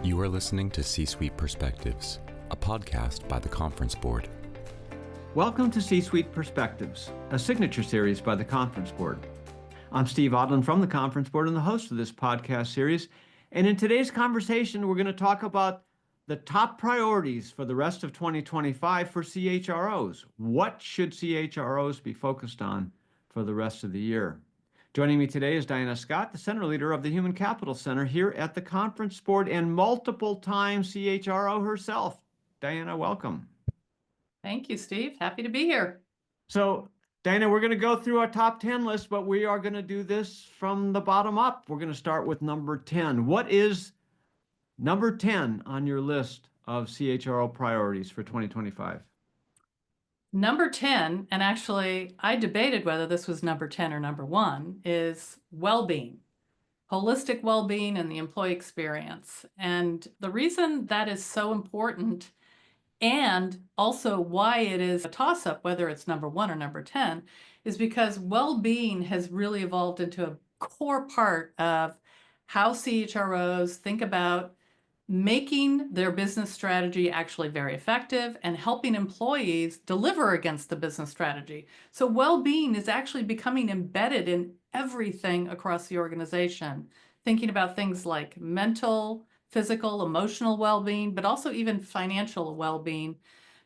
You are listening to C-Suite Perspectives, a podcast by the Conference Board. Welcome to C-Suite Perspectives, a signature series by the Conference Board. I'm Steve Odland from the Conference Board and the host of this podcast series. And in today's conversation, we're going to talk about the top priorities for the rest of 2025 for CHROs. What should CHROs be focused on for the rest of the year? Joining me today is Diana Scott, the Center Leader of the Human Capital Center here at the Conference Board and multiple-time CHRO herself. Diana, welcome. Thank you, Steve. Happy to be here. So, Diana, we're going to go through our top 10 list, but we are going to do this from the bottom up. We're going to start with number 10. What is number 10 on your list of CHRO priorities for 2025? Number 10, and actually I debated whether this was number 10 or number 1, is well-being, holistic well-being and the employee experience. And the reason that is so important, and also why it is a toss-up whether it's number 1 or number 10, is because well-being has really evolved into a core part of how CHROs think about making their business strategy actually very effective and helping employees deliver against the business strategy. So well-being is actually becoming embedded in everything across the organization, thinking about things like mental, physical, emotional well-being, but also even financial well-being,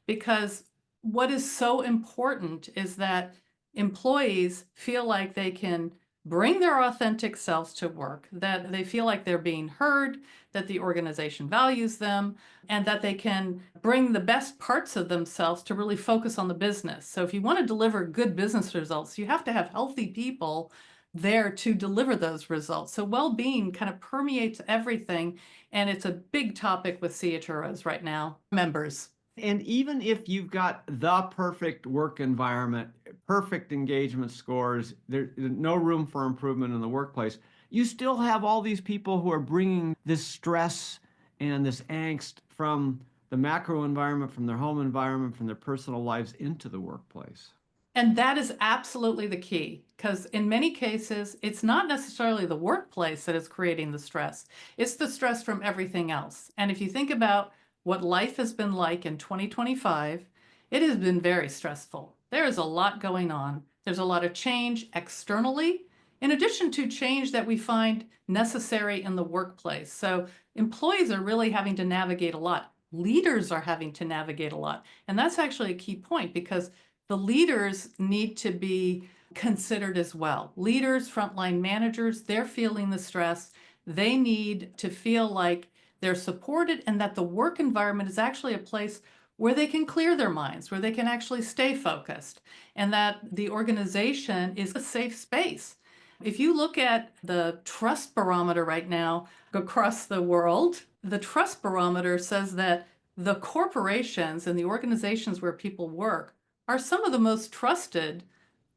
because what is so important is that employees feel like they can bring their authentic selves to work, that they feel like they're being heard, that the organization values them, and that they can bring the best parts of themselves to really focus on the business. So if you want to deliver good business results, you have to have healthy people there to deliver those results. So well-being kind of permeates everything, and it's a big topic with CHROs right now, members. And even if you've got the perfect work environment, perfect engagement scores, there's no room for improvement in the workplace, you still have all these people who are bringing this stress and this angst from the macro environment, from their home environment, from their personal lives into the workplace. And that is absolutely the key, because in many cases, it's not necessarily the workplace that is creating the stress. It's the stress from everything else. And if you think about what life has been like in 2025, it has been very stressful. There is a lot going on. There's a lot of change externally, in addition to change that we find necessary in the workplace. So employees are really having to navigate a lot. Leaders are having to navigate a lot. And that's actually a key point, because the leaders need to be considered as well. Leaders, frontline managers, they're feeling the stress. They need to feel like they're supported and that the work environment is actually a place where they can clear their minds, where they can actually stay focused, and that the organization is a safe space. If you look at the trust barometer right now across the world, the trust barometer says that the corporations and the organizations where people work are some of the most trusted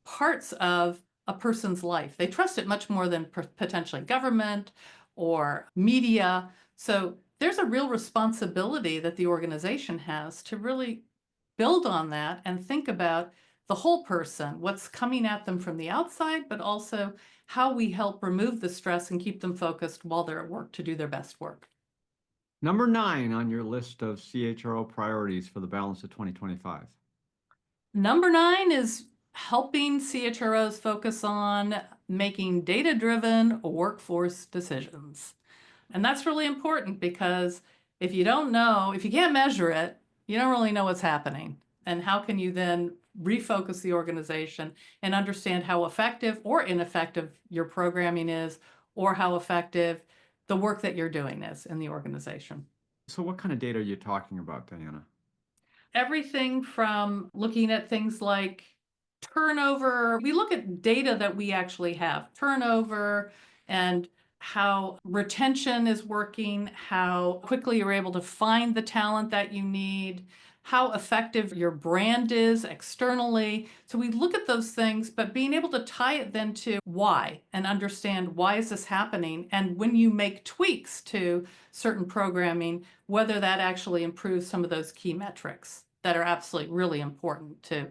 parts of a person's life. They trust it much more than potentially government or media. So there's a real responsibility that the organization has to really build on that and think about the whole person, what's coming at them from the outside, but also how we help remove the stress and keep them focused while they're at work to do their best work. Number 9 on your list of CHRO priorities for the balance of 2025. Number 9 is helping CHROs focus on making data-driven workforce decisions. And that's really important, because if you don't know, if you can't measure it, you don't really know what's happening. And how can you then refocus the organization and understand how effective or ineffective your programming is, or how effective the work that you're doing is in the organization? So what kind of data are you talking about, Diana? Everything from looking at things like turnover. We look at data that we actually have, turnover, and how retention is working, how quickly you're able to find the talent that you need, how effective your brand is externally. So we look at those things, but being able to tie it then to why and understand why is this happening. And when you make tweaks to certain programming, whether that actually improves some of those key metrics that are absolutely really important to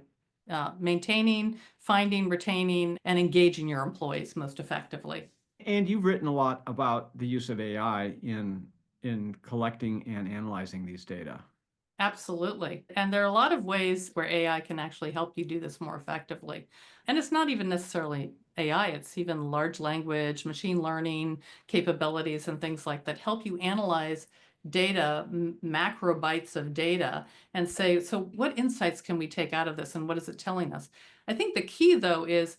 maintaining, finding, retaining, and engaging your employees most effectively. And you've written a lot about the use of AI in in collecting and analyzing these data. Absolutely. And there are a lot of ways where AI can actually help you do this more effectively. And it's not even necessarily AI, it's even large language, machine learning capabilities and things like that help you analyze data, macro bytes of data, and say, so what insights can we take out of this and what is it telling us? I think the key, though, is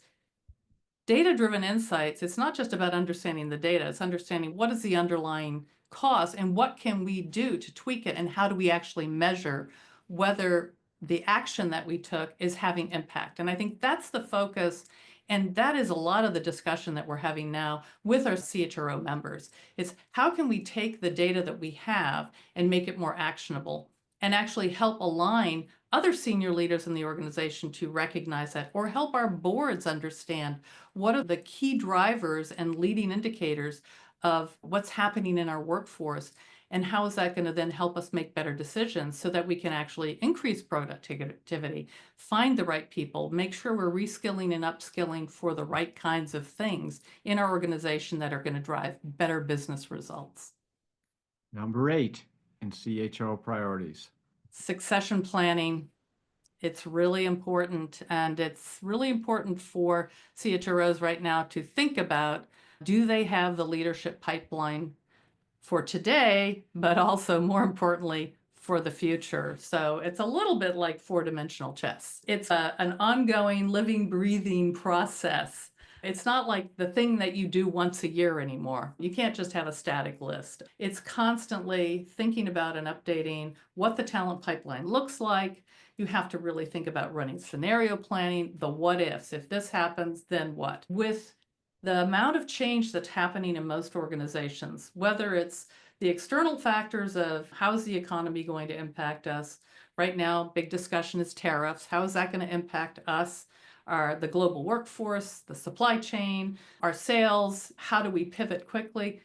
data-driven insights. It's not just about understanding the data, it's understanding what is the underlying cause and what can we do to tweak it and how do we actually measure whether the action that we took is having impact. And I think that's the focus. And that is a lot of the discussion that we're having now with our CHRO members. It's how can we take the data that we have and make it more actionable and actually help align other senior leaders in the organization to recognize that, or help our boards understand what are the key drivers and leading indicators of what's happening in our workforce, and how is that going to then help us make better decisions so that we can actually increase productivity, find the right people, make sure we're reskilling and upskilling for the right kinds of things in our organization that are going to drive better business results. Number 8 in CHRO priorities. Succession planning. It's really important, and it's really important for CHROs right now to think about, do they have the leadership pipeline for today, but also more importantly, for the future. So it's a little bit like four-dimensional chess. It's an ongoing, living, breathing process. It's not like the thing that you do once a year anymore. You can't just have a static list. It's constantly thinking about and updating what the talent pipeline looks like. You have to really think about running scenario planning, the what ifs. If this happens, then what? With the amount of change that's happening in most organizations, whether it's the external factors of how is the economy going to impact us. Right now, big discussion is tariffs. How is that going to impact us? The global workforce, the supply chain, our sales, how do we pivot quickly?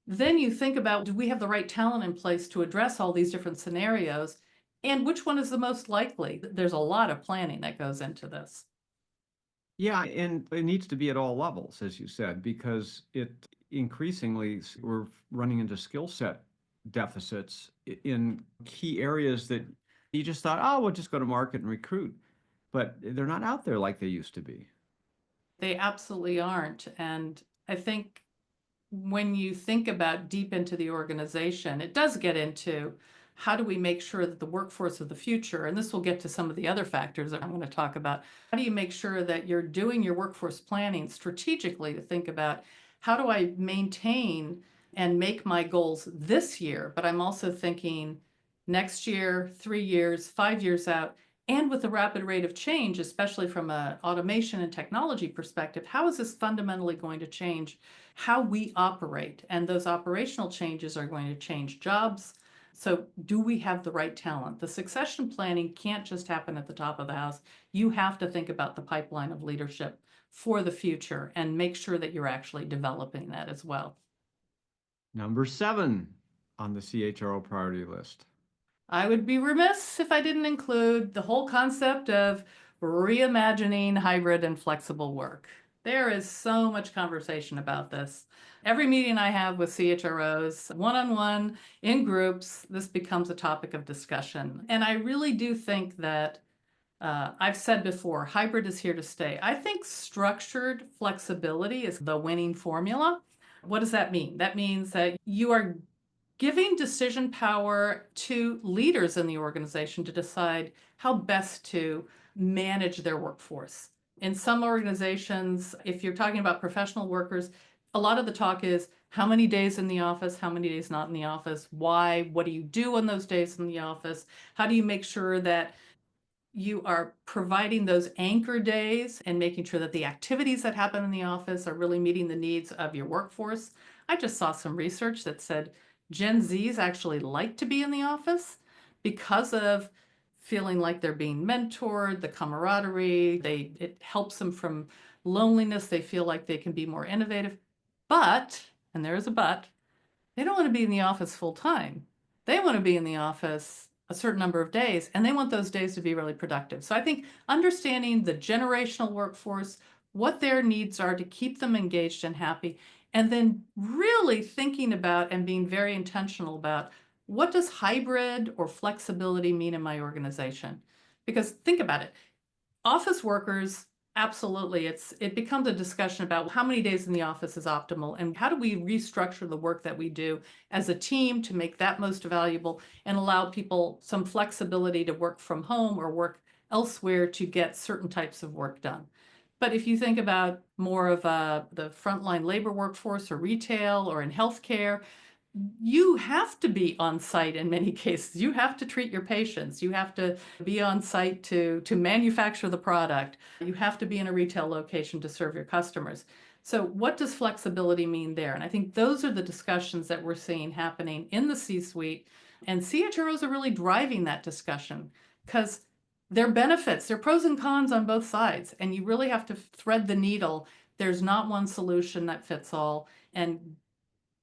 Then you think about, do we have the right talent in place to address all these different scenarios? And which one is the most likely? There's a lot of planning that goes into this. Yeah, and it needs to be at all levels, as you said, because it increasingly we're running into skill set deficits in key areas that you just thought, oh, we'll just go to market and recruit. But they're not out there like they used to be. They absolutely aren't. And I think when you think about deep into the organization, it does get into how do we make sure that the workforce of the future, and this will get to some of the other factors that I'm going to talk about, how do you make sure that you're doing your workforce planning strategically to think about how do I maintain and make my goals this year, but I'm also thinking next year, 3 years, 5 years out, and with the rapid rate of change, especially from an automation and technology perspective, how is this fundamentally going to change how we operate? And those operational changes are going to change jobs. So do we have the right talent? The succession planning can't just happen at the top of the house. You have to think about the pipeline of leadership for the future and make sure that you're actually developing that as well. Number 7 on the CHRO priority list. I would be remiss if I didn't include the whole concept of reimagining hybrid and flexible work. There is so much conversation about this. Every meeting I have with CHROs, one-on-one, in groups, this becomes a topic of discussion. And I really do think that I've said before, hybrid is here to stay. I think structured flexibility is the winning formula. What does that mean? That means that you are giving decision power to leaders in the organization to decide how best to manage their workforce. In some organizations, if you're talking about professional workers, a lot of the talk is how many days in the office, how many days not in the office, why, what do you do on those days in the office, how do you make sure that you are providing those anchor days and making sure that the activities that happen in the office are really meeting the needs of your workforce. I just saw some research that said Gen Zs actually like to be in the office because of feeling like they're being mentored, the camaraderie, it helps them from loneliness. They feel like they can be more innovative. But, and there is a but, they don't want to be in the office full time. They want to be in the office a certain number of days, and they want those days to be really productive. So I think understanding the generational workforce, what their needs are to keep them engaged and happy, And then really thinking about and being very intentional about what does hybrid or flexibility mean in my organization? Because think about it, office workers, absolutely, it becomes a discussion about how many days in the office is optimal and how do we restructure the work that we do as a team to make that most valuable and allow people some flexibility to work from home or work elsewhere to get certain types of work done. But if you think about more of the frontline labor workforce or retail or in healthcare, you have to be on site in many cases. You have to treat your patients. You have to be on site to manufacture the product. You have to be in a retail location to serve your customers. So what does flexibility mean there? And I think those are the discussions that we're seeing happening in the C-suite. And CHROs are really driving that discussion because there are benefits, there are pros and cons on both sides. And you really have to thread the needle. There's not one solution that fits all. And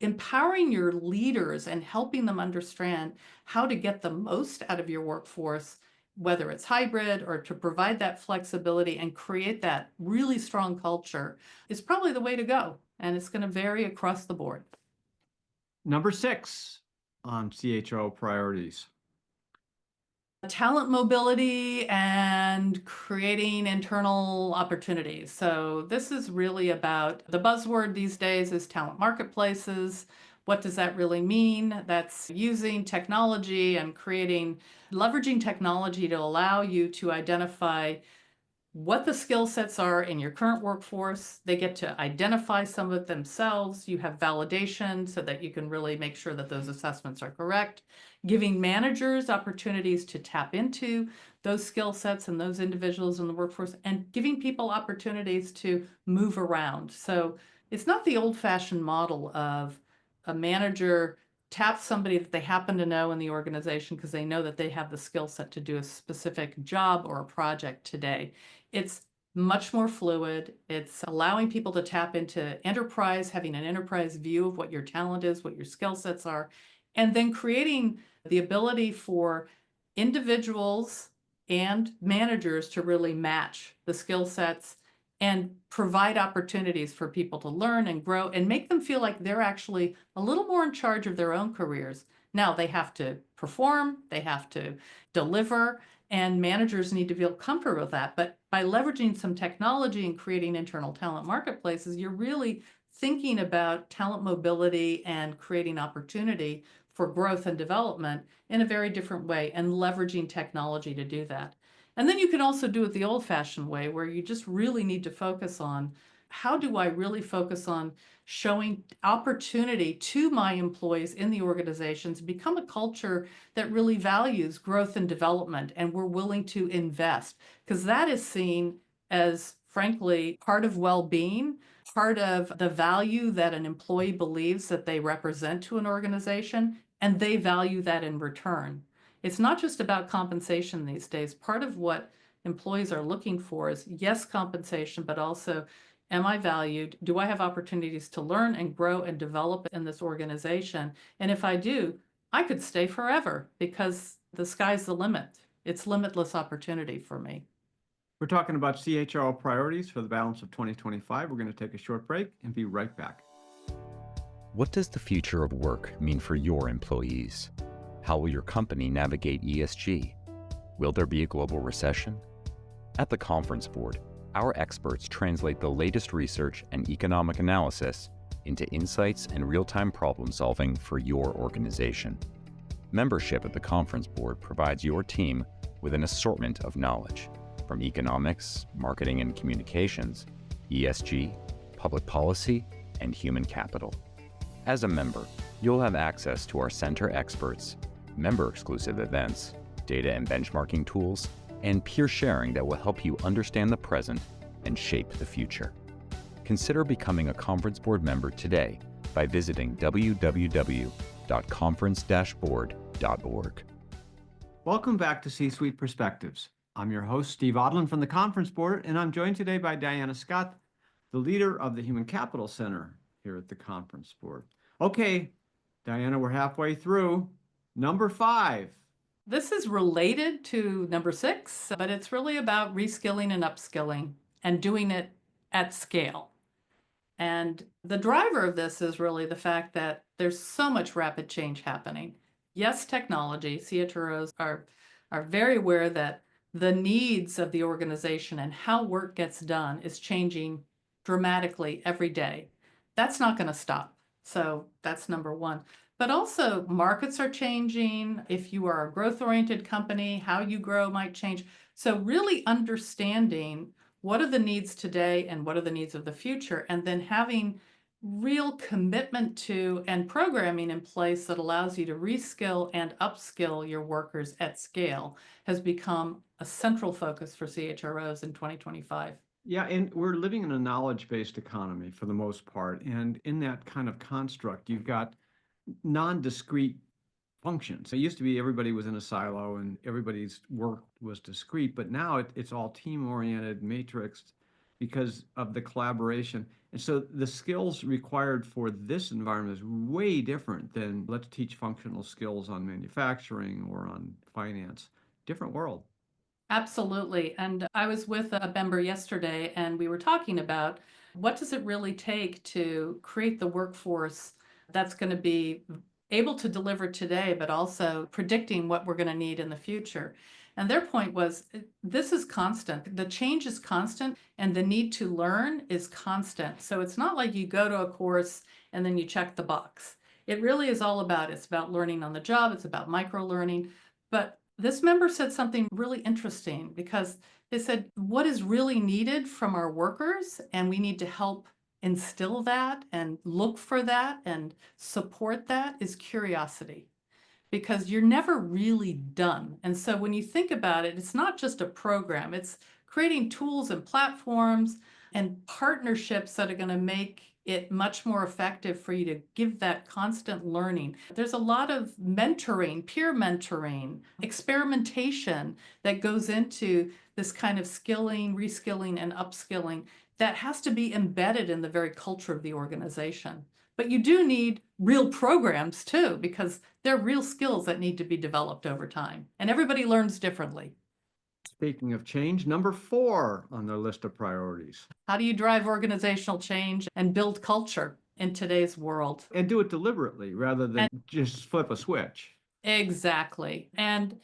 empowering your leaders and helping them understand how to get the most out of your workforce, whether it's hybrid or to provide that flexibility and create that really strong culture, is probably the way to go. And it's going to vary across the board. Number 6 on CHRO priorities. Talent mobility and creating internal opportunities. So this is really about the buzzword these days is talent marketplaces. What does that really mean? That's using technology and leveraging technology to allow you to identify what the skill sets are in your current workforce. They get to identify some of it themselves. You have validation so that you can really make sure that those assessments are correct. Giving managers opportunities to tap into those skill sets and those individuals in the workforce, and giving people opportunities to move around. So it's not the old-fashioned model of a manager taps somebody that they happen to know in the organization because they know that they have the skill set to do a specific job or a project today. It's much more fluid. It's allowing people to tap into enterprise, having an enterprise view of what your talent is, what your skill sets are, and then creating the ability for individuals and managers to really match the skill sets and provide opportunities for people to learn and grow and make them feel like they're actually a little more in charge of their own careers. Now they have to perform, they have to deliver, and managers need to feel comfortable with that. But by leveraging some technology and creating internal talent marketplaces, you're really thinking about talent mobility and creating opportunity for growth and development in a very different way and leveraging technology to do that. And then you can also do it the old-fashioned way where you just really need to focus on how do I really focus on showing opportunity to my employees in the organization to become a culture that really values growth and development, and we're willing to invest, because that is seen as, frankly, part of well-being, part of the value that an employee believes that they represent to an organization, and they value that in return. It's not just about compensation these days. Part of what employees are looking for is, yes, compensation, but also, am I valued? Do I have opportunities to learn and grow and develop in this organization? And if I do, I could stay forever because the sky's the limit. It's limitless opportunity for me. We're talking about CHRO priorities for the balance of 2025. We're going to take a short break and be right back. What does the future of work mean for your employees? How will your company navigate ESG? Will there be a global recession? At the Conference Board, our experts translate the latest research and economic analysis into insights and real-time problem solving for your organization. Membership at the Conference Board provides your team with an assortment of knowledge, from economics, marketing and communications, ESG, public policy, and human capital. As a member, you'll have access to our center experts, member-exclusive events, data and benchmarking tools, and peer sharing that will help you understand the present and shape the future. Consider becoming a Conference Board member today by visiting www.conference-board.org. Welcome back to C-Suite Perspectives. I'm your host, Steve Odland from the Conference Board, and I'm joined today by Diana Scott, the leader of the Human Capital Center here at the Conference Board. Okay, Diana, we're halfway through. Number 5. This is related to number 6, but it's really about reskilling and upskilling and doing it at scale. And the driver of this is really the fact that there's so much rapid change happening. Yes, technology, CHROs are very aware that the needs of the organization and how work gets done is changing dramatically every day. That's not going to stop. So that's number one. But also, markets are changing. If you are a growth-oriented company, how you grow might change. So really understanding what are the needs today and what are the needs of the future, and then having real commitment to and programming in place that allows you to reskill and upskill your workers at scale has become a central focus for CHROs in 2025. Yeah, and we're living in a knowledge-based economy for the most part. And in that kind of construct, you've got non-discrete functions. It used to be everybody was in a silo and everybody's work was discrete, but now it's all team-oriented, matrixed because of the collaboration. And so the skills required for this environment is way different than let's teach functional skills on manufacturing or on finance. Different world. Absolutely. And I was with a member yesterday, and we were talking about what does it really take to create the workforce that's going to be able to deliver today, but also predicting what we're going to need in the future. And their point was this is constant. The change is constant, and the need to learn is constant. So it's not like you go to a course and then you check the box. It really is all about it's about learning on the job, it's about micro learning. But this member said something really interesting because they said what is really needed from our workers, and we need to help instill that and look for that and support that, is curiosity, because you're never really done. And so when you think about it, it's not just a program, it's creating tools and platforms and partnerships that are going to make it much more effective for you to give that constant learning. There's a lot of mentoring, peer mentoring, experimentation that goes into this kind of skilling, reskilling, and upskilling that has to be embedded in the very culture of the organization. But you do need real programs too, because they're real skills that need to be developed over time. And everybody learns differently. Speaking of change, number 4 on their list of priorities. How do you drive organizational change and build culture in today's world? And do it deliberately rather than just flip a switch. Exactly. And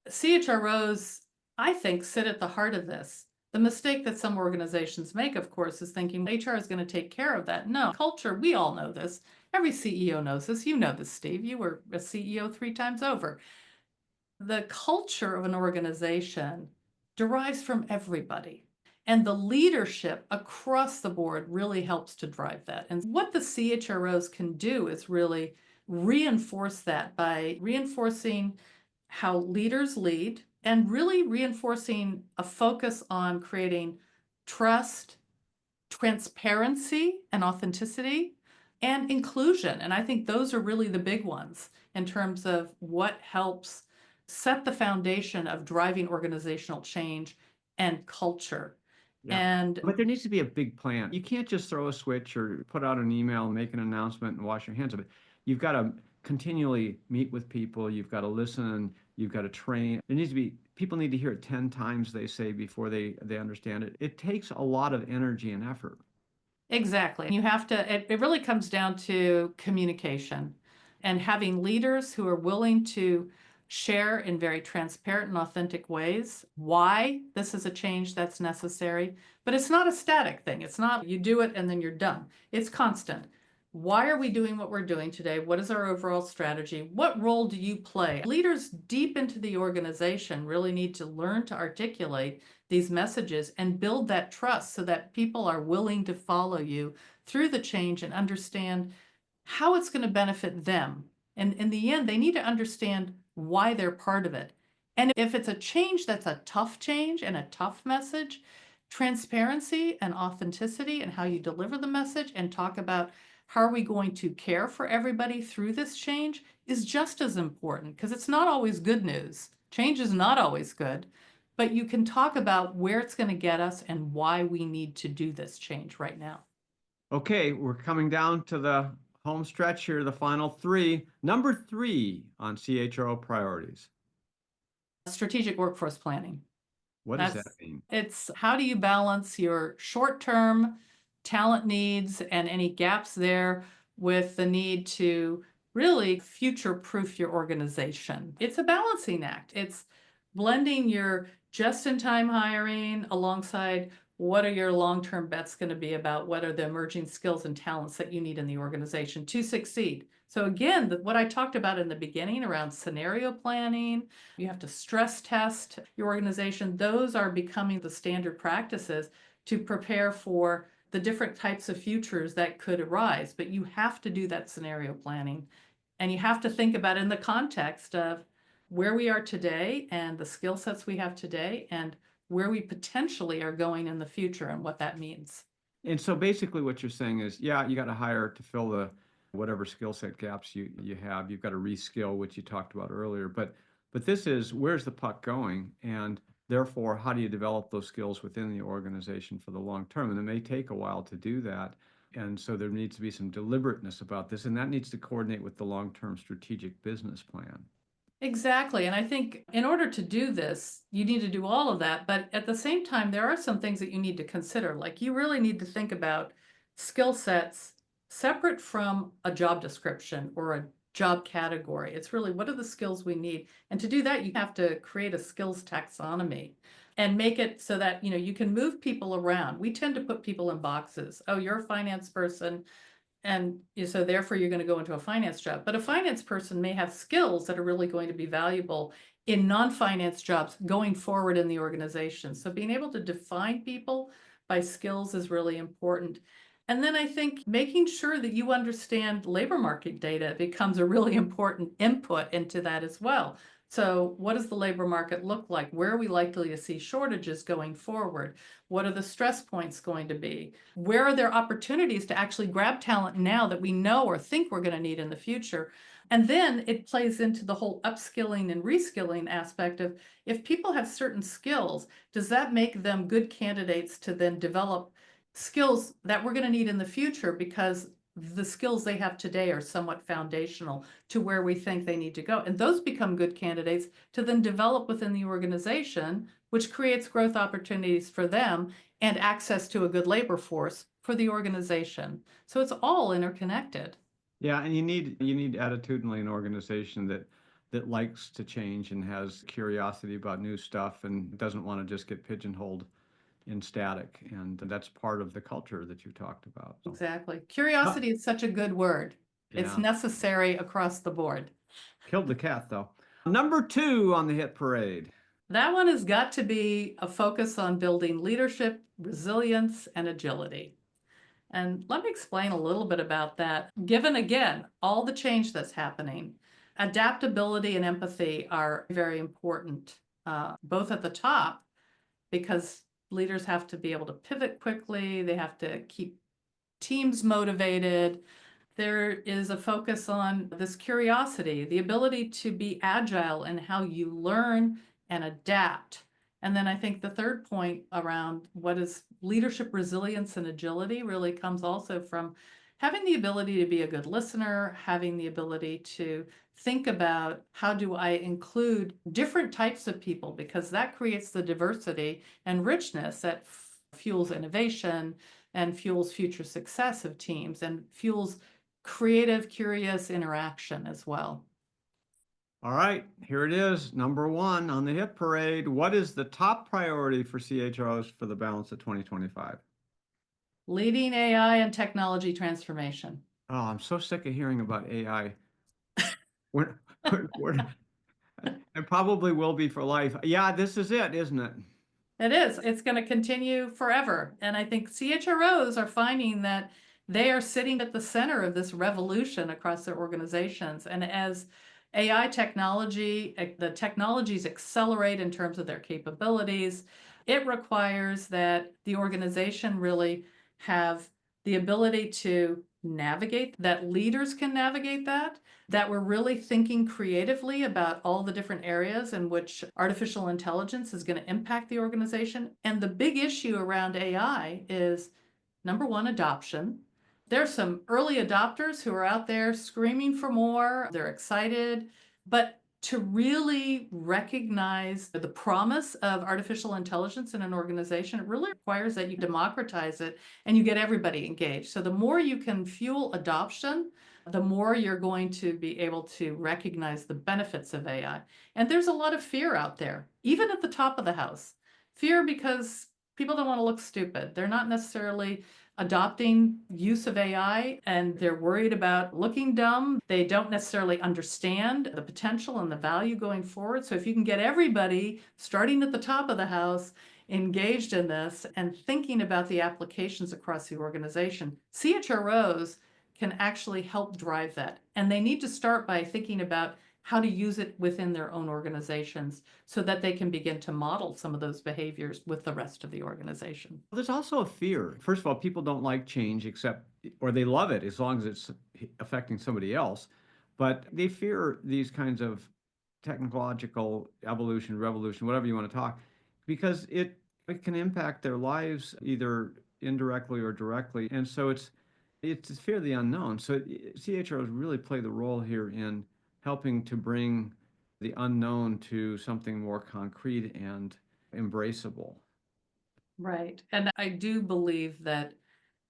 CHROs, I think, sit at the heart of this. The mistake that some organizations make, of course, is thinking HR is going to take care of that. No, culture, we all know this. Every CEO knows this. You know this, Steve. You were a CEO 3 times over. The culture of an organization derives from everybody. And the leadership across the board really helps to drive that. And what the CHROs can do is really reinforce that by reinforcing how leaders lead and really reinforcing a focus on creating trust, transparency, and authenticity, and inclusion. And I think those are really the big ones in terms of what helps set the foundation of driving organizational change and culture. Yeah. But there needs to be a big plan. You can't just throw a switch or put out an email, make an announcement, and wash your hands of it. You've got to continually meet with people. You've got to listen. You've got to train. There needs to be, people need to hear it 10 times, they say, before they understand it. It takes a lot of energy and effort. Exactly. You have to, it really comes down to communication and having leaders who are willing to share in very transparent and authentic ways why this is a change that's necessary. But it's not a static thing. It's not you do it and then you're done. It's constant. Why are we doing what we're doing today? What is our overall strategy? What role do you play? Leaders deep into the organization really need to learn to articulate these messages and build that trust so that people are willing to follow you through the change and understand how it's going to benefit them. And in the end, they need to understand why they're part of it. And if it's a change that's a tough change and a tough message, transparency and authenticity and how you deliver the message and talk about how are we going to care for everybody through this change is just as important, because it's not always good news. Change is not always good, but you can talk about where it's going to get us and why we need to do this change right now. Okay, we're coming down to the home stretch here, the final 3. Number 3 on CHRO priorities. Strategic workforce planning. What does that mean? It's how do you balance your short-term talent needs and any gaps there with the need to really future-proof your organization. It's a balancing act. It's blending your just-in-time hiring alongside what are your long-term bets going to be about what are the emerging skills and talents that you need in the organization to succeed. So again, what I talked about in the beginning around scenario planning, you have to stress test your organization. Those are becoming the standard practices to prepare for the different types of futures that could arise. But you have to do that scenario planning, and you have to think about it in the context of where we are today and the skill sets we have today and where we potentially are going in the future and what that means. And so basically what you're saying is, yeah, you got to hire to fill the whatever skill set gaps you have. You've got to reskill, which you talked about earlier. But this is, where's the puck going? And therefore, how do you develop those skills within the organization for the long term? And it may take a while to do that. And so there needs to be some deliberateness about this, and that needs to coordinate with the long-term strategic business plan. Exactly. And I think in order to do this, you need to do all of that. But at the same time, there are some things that you need to consider. Like you really need to think about skill sets separate from a job description or a job category. It's really what are the skills we need? And to do that, you have to create a skills taxonomy and make it so that, you can move people around. We tend to put people in boxes. Oh, you're a finance person. And so therefore you're going to go into a finance job. But a finance person may have skills that are really going to be valuable in non-finance jobs going forward in the organization. So being able to define people by skills is really important. And then I think making sure that you understand labor market data becomes a really important input into that as well. So what does the labor market look like? Where are we likely to see shortages going forward? What are the stress points going to be? Where are there opportunities to actually grab talent now that we know or think we're going to need in the future? And then it plays into the whole upskilling and reskilling aspect of if people have certain skills, does that make them good candidates to then develop skills that we're going to need in the future because the skills they have today are somewhat foundational to where we think they need to go. And those become good candidates to then develop within the organization, which creates growth opportunities for them and access to a good labor force for the organization. So it's all interconnected. Yeah, and you need attitudinally an organization that likes to change and has curiosity about new stuff and doesn't want to just get pigeonholed in static, and that's part of the culture that you talked about. So. Exactly. Curiosity is such a good word. Yeah. It's necessary across the board. Killed the cat, though. Number 2 on the hit parade. That one has got to be a focus on building leadership, resilience, and agility. And let me explain a little bit about that. Given, again, all the change that's happening, adaptability and empathy are very important, both at the top, because leaders have to be able to pivot quickly. They have to keep teams motivated. There is a focus on this curiosity, the ability to be agile in how you learn and adapt. And then I think the third point around what is leadership resilience and agility really comes also from having the ability to be a good listener, having the ability to think about how do I include different types of people, because that creates the diversity and richness that fuels innovation and fuels future success of teams and fuels creative, curious interaction as well. All right, here it is, number 1 on the hit parade. What is the top priority for CHROs for the balance of 2025? Leading AI and technology transformation. Oh, I'm so sick of hearing about AI. we're, it probably will be for life. Yeah, this is it, isn't it? It is. It's going to continue forever. And I think CHROs are finding that they are sitting at the center of this revolution across their organizations. And as AI technology, the technologies accelerate in terms of their capabilities, it requires that the organization really have the ability to navigate, that leaders can navigate that we're really thinking creatively about all the different areas in which artificial intelligence is going to impact the organization. And the big issue around AI is, number 1, adoption. There's some early adopters who are out there screaming for more. They're excited, but to really recognize the promise of artificial intelligence in an organization, it really requires that you democratize it and you get everybody engaged. So the more you can fuel adoption, the more you're going to be able to recognize the benefits of AI. And there's a lot of fear out there, even at the top of the house. Fear because people don't want to look stupid. They're not necessarily adopting use of AI and they're worried about looking dumb. They don't necessarily understand the potential and the value going forward. So if you can get everybody starting at the top of the house engaged in this and thinking about the applications across the organization, CHROs can actually help drive that. And they need to start by thinking about how to use it within their own organizations so that they can begin to model some of those behaviors with the rest of the organization. There's also a fear. First of all, people don't like change or they love it as long as it's affecting somebody else. But they fear these kinds of technological evolution, revolution, whatever you want to talk, because it can impact their lives either indirectly or directly. And so it's fear of the unknown. So CHROs really play the role here in helping to bring the unknown to something more concrete and embraceable. Right. And I do believe that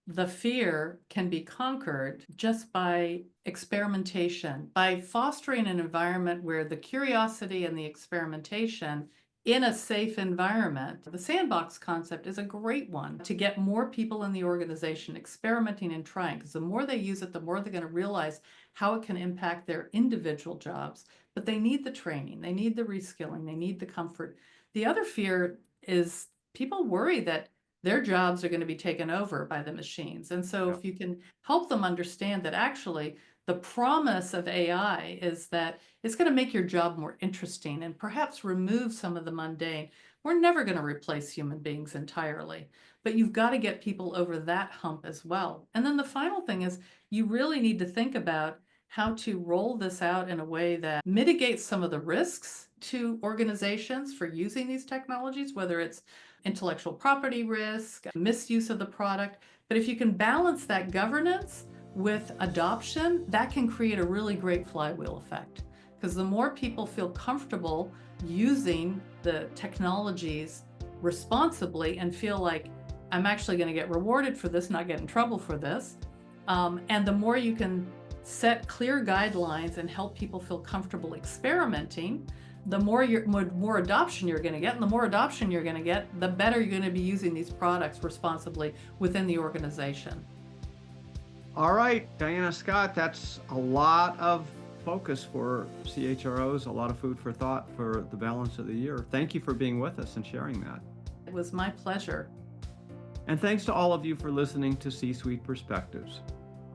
the fear can be conquered just by experimentation, by fostering an environment where the curiosity and the experimentation in a safe environment. The sandbox concept is a great one to get more people in the organization experimenting and trying, because the more they use it, the more they're going to realize how it can impact their individual jobs. But they need the training, they need the reskilling, they need the comfort. The other fear is people worry that their jobs are going to be taken over by the machines. And so if you can help them understand that actually the promise of AI is that it's going to make your job more interesting and perhaps remove some of the mundane. We're never going to replace human beings entirely, but you've got to get people over that hump as well. And then the final thing is you really need to think about how to roll this out in a way that mitigates some of the risks to organizations for using these technologies, whether it's intellectual property risk, misuse of the product. But if you can balance that governance with adoption, that can create a really great flywheel effect. Because the more people feel comfortable using the technologies responsibly and feel like I'm actually going to get rewarded for this, not get in trouble for this, and the more you can set clear guidelines and help people feel comfortable experimenting, the more adoption you're going to get, and the more adoption you're going to get, the better you're going to be using these products responsibly within the organization. All right, Diana Scott, that's a lot of focus for CHROs, a lot of food for thought for the balance of the year. Thank you for being with us and sharing that. It was my pleasure. And thanks to all of you for listening to C-Suite Perspectives.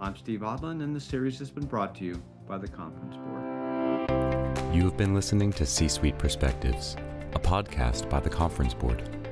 I'm Steve Odland, and the series has been brought to you by the Conference Board. You have been listening to C-Suite Perspectives, a podcast by the Conference Board.